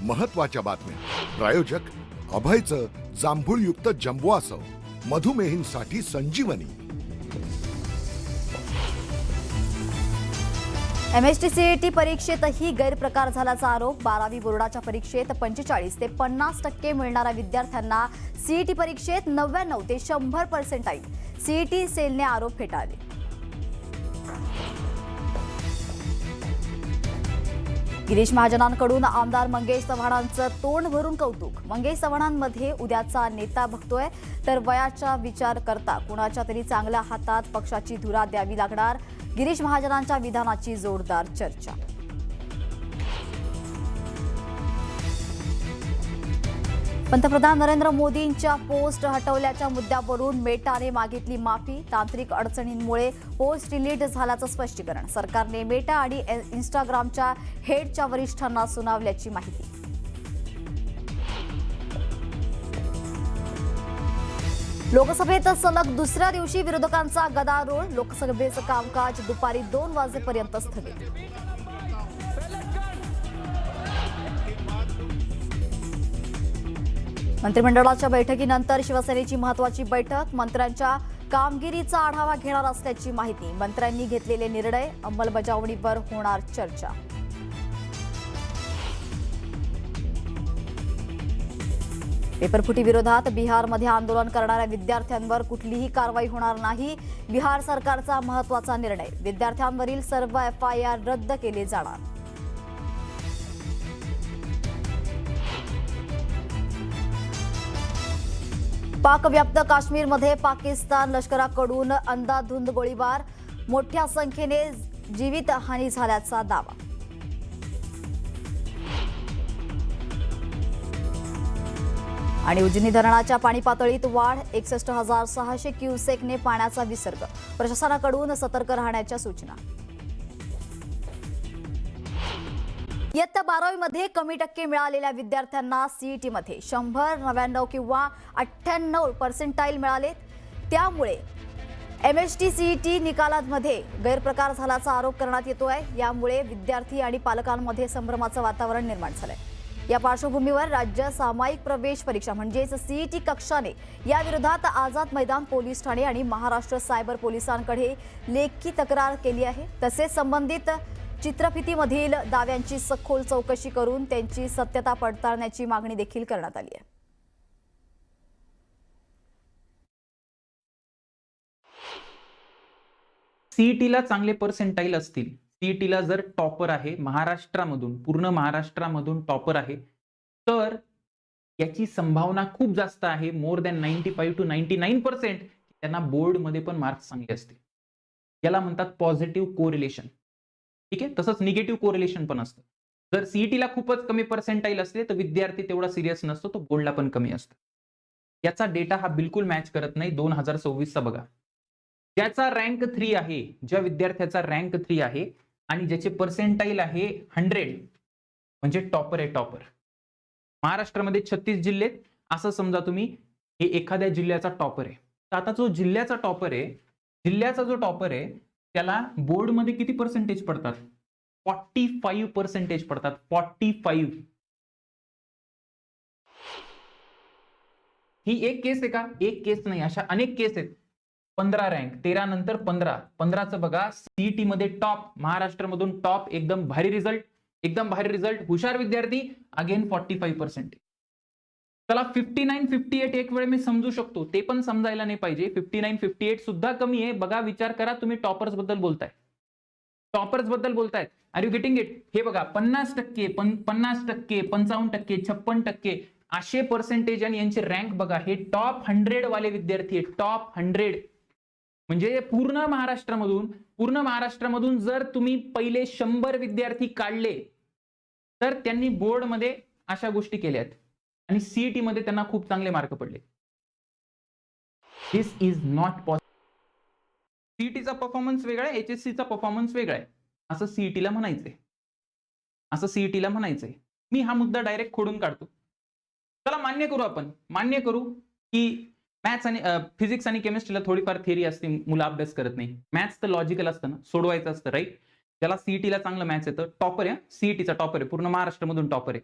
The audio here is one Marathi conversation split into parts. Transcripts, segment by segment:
महत्त्वाच्या बातम्या. प्रायोजक अभयचं जांभूळयुक्त जंबुआसव, मधुमेहींसाठी संजीवनी. MST CET परीक्षेतही गैरप्रकार झाल्याचा आरोप. 12वी बोर्डाच्या परीक्षेत 45 ते 50% मिळणाऱ्या विद्यार्थ्यांना CET परीक्षेत 99 ते 100% CET सेलने आरोप फेटाळले. गिरीश महाजनांकडून आमदार मंगेश चव्हाणांचं तोंड भरून कौतुक. मंगेश चव्हाणांमध्ये उद्याचा नेता बघतोय, तर वयाचा विचार करता कुणाच्या तरी चांगल्या हातात पक्षाची धुरा द्यावी लागणार. गिरीश महाजनांच्या विधानाची जोरदार चर्चा. पंतप्रधान नरेंद्र मोदींच्या पोस्ट हटवल्याच्या मुद्द्यावरून मेटाने मागितली माफी. तांत्रिक अडचणींमुळे पोस्ट डिलीट झाल्याचं स्पष्टीकरण. सरकारने मेटा आणि इंस्टाग्रामच्या हेडच्या वरिष्ठांना सुनावल्याची माहिती. लोकसभेत सलग दुसऱ्या दिवशी विरोधकांचा गदारोळ. लोकसभेचं कामकाज दुपारी 2 वाजेपर्यंत स्थगित. मंत्रिमंडळाच्या बैठकीनंतर शिवसेनेची महत्त्वाची बैठक. मंत्र्यांच्या कामगिरीचा आढावा घेणार असल्याची माहिती. मंत्र्यांनी घेतलेले निर्णय, अंमलबजावणीवर होणार चर्चा. पेपरफुटी विरोधात बिहारमध्ये आंदोलन करणाऱ्या विद्यार्थ्यांवर कुठलीही कारवाई होणार नाही. बिहार सरकारचा महत्त्वाचा निर्णय. विद्यार्थ्यांवरील सर्व FIR रद्द केले जाणार. पाकव्याप्त काश्मीरमध्ये पाकिस्तान लष्कराकडून अंधाधुंद गोळीबार. मोठ्या संख्येने जीवितहानी झाल्याचा दावा. आणि उजनी धरणाच्या पाणी पातळीत वाढ. 61,600 क्युसेकने पाण्याचा विसर्ग. प्रशासनाकडून सतर्क राहण्याच्या सूचना. इयत्ता 12वीमध्ये कमी टक्के मिळालेल्या विद्यार्थ्यांना CET मध्ये 100, 99 किंवा 98% मिळाले. त्यामुळे MST CET निकालांमध्ये गैरप्रकार झाल्याचा आरोप करण्यात येतोय. यामुळे विद्यार्थी आणि पालकांमध्ये संभ्रमाचं वातावरण निर्माण झालंय. या पार्श्वभूमीवर राज्य सामायिक प्रवेश परीक्षा म्हणजेच CET कक्षाने या विरोधात आझाद मैदान पोलीस ठाणे आणि महाराष्ट्र सायबर पोलिसांकडे लेखी तक्रार केली आहे. तसेच संबंधित चित्रफितीमधील दाव्यांची सखोल चौकशी करून त्यांची सत्यता पडताळण्याची मागणी देखील करण्यात आली आहे. CETला चांगले पर्सेंटाईल असतील, CETला जर टॉपर आहे महाराष्ट्रामधून, पूर्ण महाराष्ट्रामधून टॉपर आहे, तर याची संभावना खूप जास्त आहे, मोर दॅन 95 to 99% त्यांना बोर्डमध्ये पण मार्क्स चांगले असतील. याला म्हणतात पॉझिटिव्ह कोरिलेशन. ठीक आहे. तसंच निगेटिव्ह कोरिलेशन पण असतं. जर CETला खूपच कमी पर्सेंटाईल असले तर विद्यार्थी तेवढा सिरियस नसतो, तो बोर्डला पण कमी असतो. याचा डेटा हा बिलकुल मॅच करत नाही. 2024चा बघा. ज्याचा रँक 3 आहे, ज्या विद्यार्थ्याचा रँक 3 आहे आणि ज्याचे पर्सेंटाईल आहे 100, म्हणजे टॉपर आहे. टॉपर महाराष्ट्रामध्ये 36 जिल्हे, असं समजा तुम्ही हे एखाद्या जिल्ह्याचा टॉपर आहे. तर आता जो जिल्ह्याचा टॉपर आहे, जिल्ह्याचा जो टॉपर आहे त्याला बोर्डमध्ये किती पर्सेंटेज पडतात? 45% पडतात. 45. ही एक केस आहे का? एक केस नाही, अशा अनेक केस आहेत. 15 रँक, 13 नंतर 15. 15चं बघा CET मध्ये टॉप, महाराष्ट्रामधून टॉप, एकदम भारी रिझल्ट, एकदम भारी रिझल्ट, हुशार विद्यार्थी, अगेन 45%. चला 59, 58 एक वेळ मी समजू शकतो, ते पण समजायला नाही पाहिजे. 59, 58 सुद्धा कमी आहे. बघा, विचार करा, तुम्ही टॉपर्स बद्दल बोलताय, टॉपर्स बद्दल बोलतायत. Are you getting it? हे बघा 50%, 50%, 55%, 56% असे पर्सेंटेज आणि यांचे रँक बघा. हे टॉप 100 वाले विद्यार्थी आहेत. टॉप 100 म्हणजे पूर्ण महाराष्ट्रामधून जर तुम्ही पहिले 100 विद्यार्थी काढले तर त्यांनी बोर्डमध्ये अशा गोष्टी केल्यात आणि CET मध्ये त्यांना खूप चांगले मार्क पडले. दिस इज नॉट पॉसिबल. CETचा परफॉर्मन्स वेगळा आहे, HSCचा परफॉर्मन्स वेगळा आहे, असं CETला म्हणायचंय. मी हा मुद्दा डायरेक्ट खोडून काढतो. चला मान्य करू की मॅथ्स आणि फिजिक्स आणि केमिस्ट्रीला थोडीफार थिअरी असते, मुलं अभ्यास करत नाही. मॅथ्स तर लॉजिकल असतं ना, सोडवायचं असतं, राईट. त्याला CETला चांगलं मॅथ्स येतं, टॉपर आहे, CETचा टॉपर आहे, पूर्ण महाराष्ट्रामधून टॉपर आहे.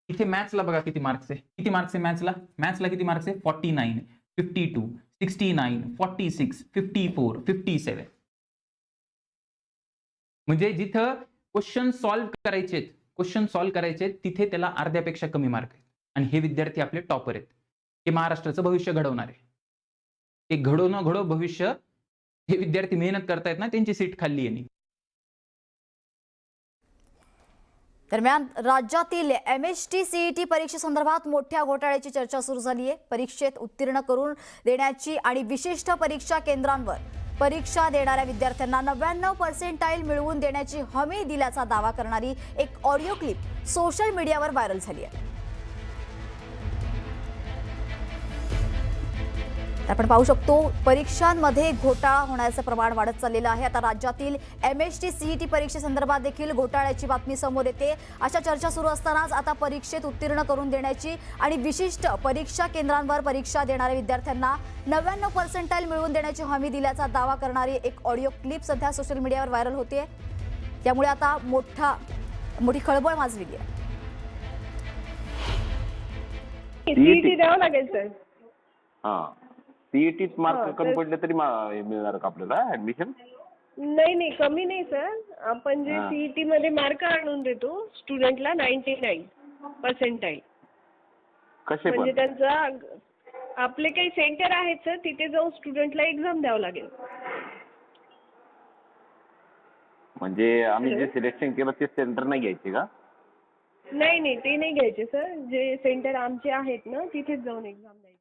इथे मॅथ्सला बघा किती मार्क्स आहे, किती मार्क्स आहे मॅथ्सला किती मार्क्स आहे 49, 52, 69, 46, 54, 57. म्हणजे जिथं क्वेश्चन सॉल्व्ह करायचे तिथे त्याला अर्ध्यापेक्षा कमी मार्क आहेत. आणि हे विद्यार्थी आपले टॉपर आहेत, हे महाराष्ट्राचं भविष्य घडवणार आहे. ते घडो भविष्य, हे विद्यार्थी मेहनत करतायत ना, त्यांची सीट खाल्ली यांनी. दरम्यान राज्यातील MHT CET परीक्षेसंदर्भात मोठ्या घोटाळ्याची चर्चा सुरू झाली आहे. परीक्षेत उत्तीर्ण करून देण्याची आणि विशिष्ट परीक्षा केंद्रांवर परीक्षा देणाऱ्या विद्यार्थ्यांना 99% मिळवून देण्याची हमी दिल्याचा दावा करणारी एक ऑडिओ क्लिप सोशल मीडियावर व्हायरल झाली आहे. आपण पाहू शकतो परीक्षांमध्ये घोटाळा होण्याचं प्रमाण वाढत चाललेलं आहे. आता राज्यातील MHT CET परीक्षेसंदर्भात देखील घोटाळ्याची बातमी समोर येते. अशा चर्चा सुरू असतानाच आता परीक्षेत उत्तीर्ण करून देण्याची आणि विशिष्ट परीक्षा केंद्रांवर परीक्षा देणाऱ्या विद्यार्थ्यांना 99% मिळवून देण्याची हमी दिल्याचा दावा करणारी एक ऑडिओ क्लिप सध्या सोशल मीडियावर व्हायरल होते. त्यामुळे आता मोठी खळबळ माजलेली आहे. सीईटी द्यावं लागेल सर. हा, सीईटी मार्क कमी पडले तरी मिळणार का आपल्याला ऍडमिशन? नाही कमी नाही सर. आपण जे सीईटी मध्ये मार्क आणून देतो स्टुडंटला 99%. कसे म्हणजे पण त्यांचा आपले काही सेंटर आहेत सर, तिथे जाऊन स्टुडंटला एक्झाम द्यावं लागेल. म्हणजे आम्ही जे सिलेक्शन केलं ते सेंटर नाही घ्यायचे का? नाही ते नाही घ्यायचे सर. जे सेंटर आमचे आहेत ना तिथेच जाऊन एक्झाम द्यायची.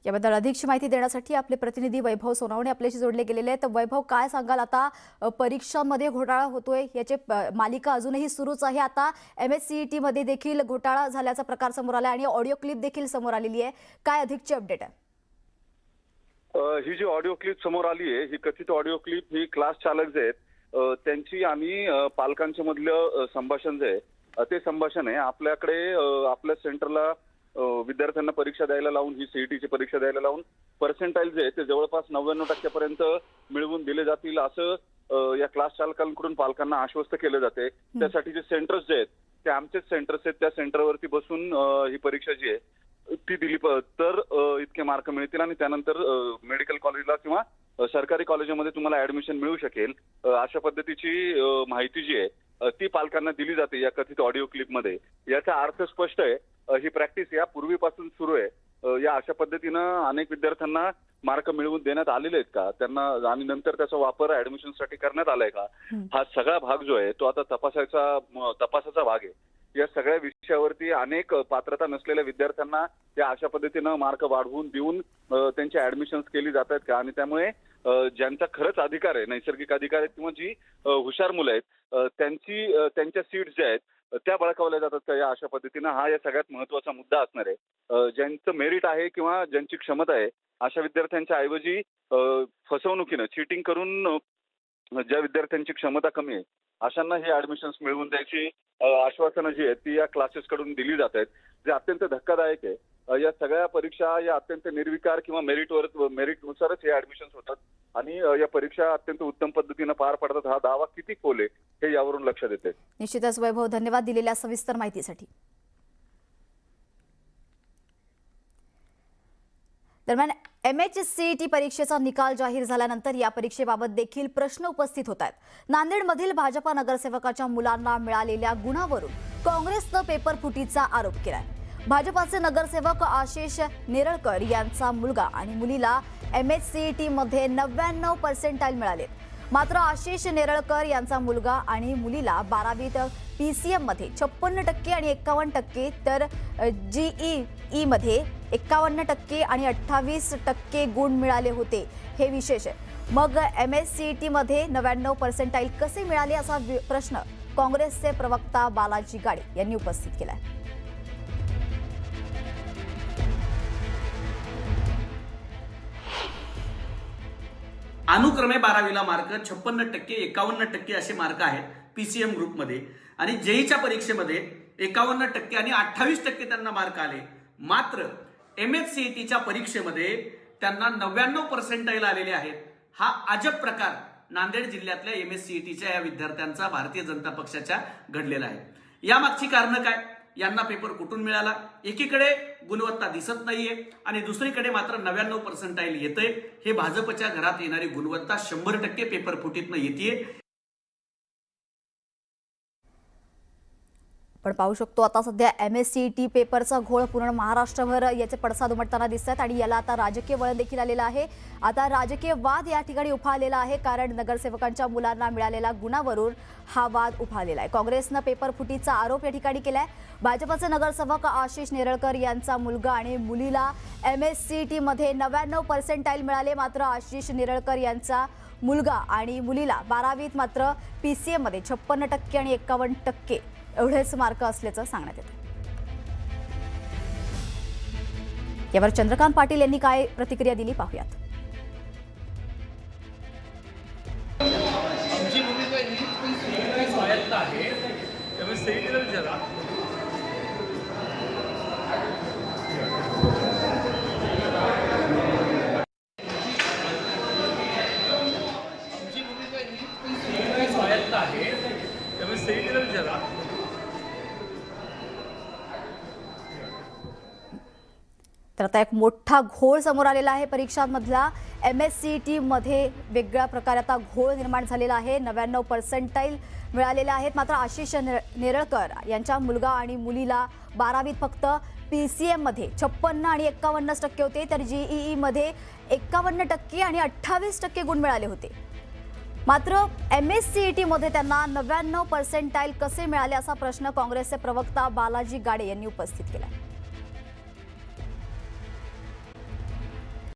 याबद्दल अधिकची माहिती देण्यासाठी आपले प्रतिनिधी वैभव सोनावणे आपल्याशी जोडले गेलेले आहेत. वैभव, काय सांगाल, आता परीक्षांमध्ये घोटाळा होतोय, याचे मालिका अजूनही सुरूच आहे. आता MHCET मध्ये देखील घोटाळा झाल्याचा प्रकार समोर आला आणि ऑडिओ क्लिप देखील समोर आलेली आहे. काय अधिकची अपडेट आहे? ही जी ऑडिओ क्लिप समोर आली आहे, ही कथित ऑडिओ क्लिप ही क्लास चालक जे आहेत त्यांची आणि पालकांच्या मधलं संभाषण जे आहे ते संभाषण आहे. आपल्याकडे आपल्या सेंटरला विद्यार्थ्यांना परीक्षा द्यायला लावून, ही सीईटीची परीक्षा द्यायला लावून पर्सेंटाईल जे आहे ते जवळपास 99% पर्यंत मिळवून दिले जातील असं या क्लास चालकांकडून पालकांना आश्वस्त केलं जाते. त्यासाठी जे सेंटर्स जे आहेत ते आमचेच सेंटर्स आहेत. त्या सेंटरवरती बसून ही परीक्षा जी आहे ती दिली तर इतके मार्क मिळतील आणि त्यानंतर मेडिकल कॉलेजला किंवा सरकारी कॉलेजमध्ये तुम्हाला ऍडमिशन मिळू शकेल. अशा पद्धतीची माहिती जी आहे ती पालकांना दिली जाते या कथित ऑडिओ क्लिपमध्ये. याचा अर्थ स्पष्ट आहे, ही प्रॅक्टिस या पूर्वीपासून सुरू आहे. या अशा पद्धतीनं अनेक विद्यार्थ्यांना मार्क मिळवून देण्यात आलेले आहेत का त्यांना, आणि नंतर त्याचा वापर ऍडमिशनसाठी करण्यात आलाय का, हा सगळा भाग जो आहे तो आता तपासाचा भाग आहे. या सगळ्या विषयावरती अनेक पात्रता नसलेल्या विद्यार्थ्यांना या अशा पद्धतीनं मार्क वाढवून देऊन त्यांची ऍडमिशन्स केली जात आहेत का, आणि त्यामुळे ज्यांचा खरंच अधिकार आहे, नैसर्गिक अधिकार आहेत किंवा जी हुशार मुलं आहेत त्यांच्या सीट्स ज्या आहेत त्या बळकावल्या जातात का या अशा पद्धतीनं, हा या सगळ्यात महत्वाचा मुद्दा असणार आहे. ज्यांचं मेरिट आहे किंवा ज्यांची क्षमता आहे अशा विद्यार्थ्यांच्या ऐवजी फसवणुकीनं, चिटिंग करून ज्या विद्यार्थ्यांची क्षमता कमी आहे अशांना हे ऍडमिशन्स मिळवून द्यायची आश्वासनं जी आहेत ती या क्लासेस कडून दिली जात आहेत, जे अत्यंत धक्कादायक आहे. या सगळ्या परीक्षा या अत्यंत निर्विकार किंवा मेरिटनुसारच हे ऍडमिशन्स होतात आणि या परीक्षा अत्यंत उत्तम पद्धतीनं पार पडतात. हा दावा किती खोल आहे हे यावरून लक्षात येते. निश्चितच वैभव, धन्यवाद दिलेल्या सविस्तर माहितीसाठी. दरम्यान MHCET परीक्षेचा निकाल जाहीर झाल्यानंतर या परीक्षेबाबत देखील प्रश्न उपस्थित होत आहेत. नांदेडमधील भाजपा नगरसेवकाच्या मुलांना मिळालेल्या गुणावरून काँग्रेसनं पेपर फुटीचा आरोप केलाय. भाजपाचे नगरसेवक आशिष नेरळकर यांचा मुलगा आणि मुलीला MHCET मध्ये 99% मिळाले. मात्र आशिष नेरळकर यांचा मुलगा आणि मुलीला 12वीत PCM मध्ये 56% आणि 51%, तर GEE मध्ये 51% आणि 28% गुण मिळाले होते. हे विशेष आहे. मग MHCET मध्ये 99% कसे मिळाले असा प्रश्न काँग्रेसचे प्रवक्ता बालाजी गाडे यांनी उपस्थित केला आहे. अनुक्रमे 12वीला मार्क 56%, 51% असे मार्क आहेत PCM ग्रुपमध्ये, आणि जेईच्या परीक्षेमध्ये 51% आणि 28% त्यांना मार्क आले. मात्र MHCETच्या परीक्षेमध्ये त्यांना 99% आलेले आहेत. हा अजब प्रकार नांदेड जिल्ह्यातल्या MSCETच्या या विद्यार्थ्यांचा भारतीय जनता पक्षाच्या घडलेला आहे। यामागची कारणं काय? यांना पेपर कुठून मिळाला? एकीकडे गुणवत्ता दिसत नाहीये आणि दुसरीकडे मात्र 99% येतंय। हे भाजपच्या घरात येणारी गुणवत्ता 100% पेपर फुटीतनं येतेय। पण पाहू शकतो आता सध्या MSCET पेपरचा घोळ पूर्ण महाराष्ट्रभर याचे पडसाद उमटताना दिसत आहेत आणि याला आता राजकीय वळण देखील आलेलं आहे। आता राजकीय वाद या ठिकाणी उफाळलेला आहे, कारण नगरसेवकांच्या मुलांना मिळालेल्या गुणावरून हा वाद उफाळलेला आहे। काँग्रेसनं पेपर फुटीचा आरोप या ठिकाणी केलाय। भाजपचे नगरसेवक आशिष नेरळकर यांचा मुलगा आणि मुलीला MSCET मध्ये 99% मिळाले, मात्र आशिष नेरळकर यांचा मुलगा आणि मुलीला 12वीत मात्र PCM मध्ये 56% आणि 51% एवढेच मार्क असल्याचं सांगण्यात येतं। यावर चंद्रकांत पाटील यांनी काय प्रतिक्रिया दिली पाहूयात। आमची भूमिका ही स्वायत्त आहे, त्यामुळे सेक्रेटरीला विचारा। आमची भूमिका ही स्वायत्त आहे, त्यामुळे सेक्रेटरीला विचारा। तर आता एक मोठा घोळ समोर आलेला आहे परीक्षांमधला। MSCET मध्ये वेगळ्या प्रकारे आता घोळ निर्माण झालेला आहे। 99% मिळालेले आहेत, मात्र आशिष नेरळकर यांच्या मुलगा आणि मुलीला 12वीत फक्त PCM मध्ये 56 आणि 51% होते, तर GEE मध्ये 51% आणि 28% गुण मिळाले होते। मात्र MSCET मध्ये त्यांना 99% कसे मिळाले असा प्रश्न काँग्रेसचे प्रवक्ता बालाजी गाडे यांनी उपस्थित केला।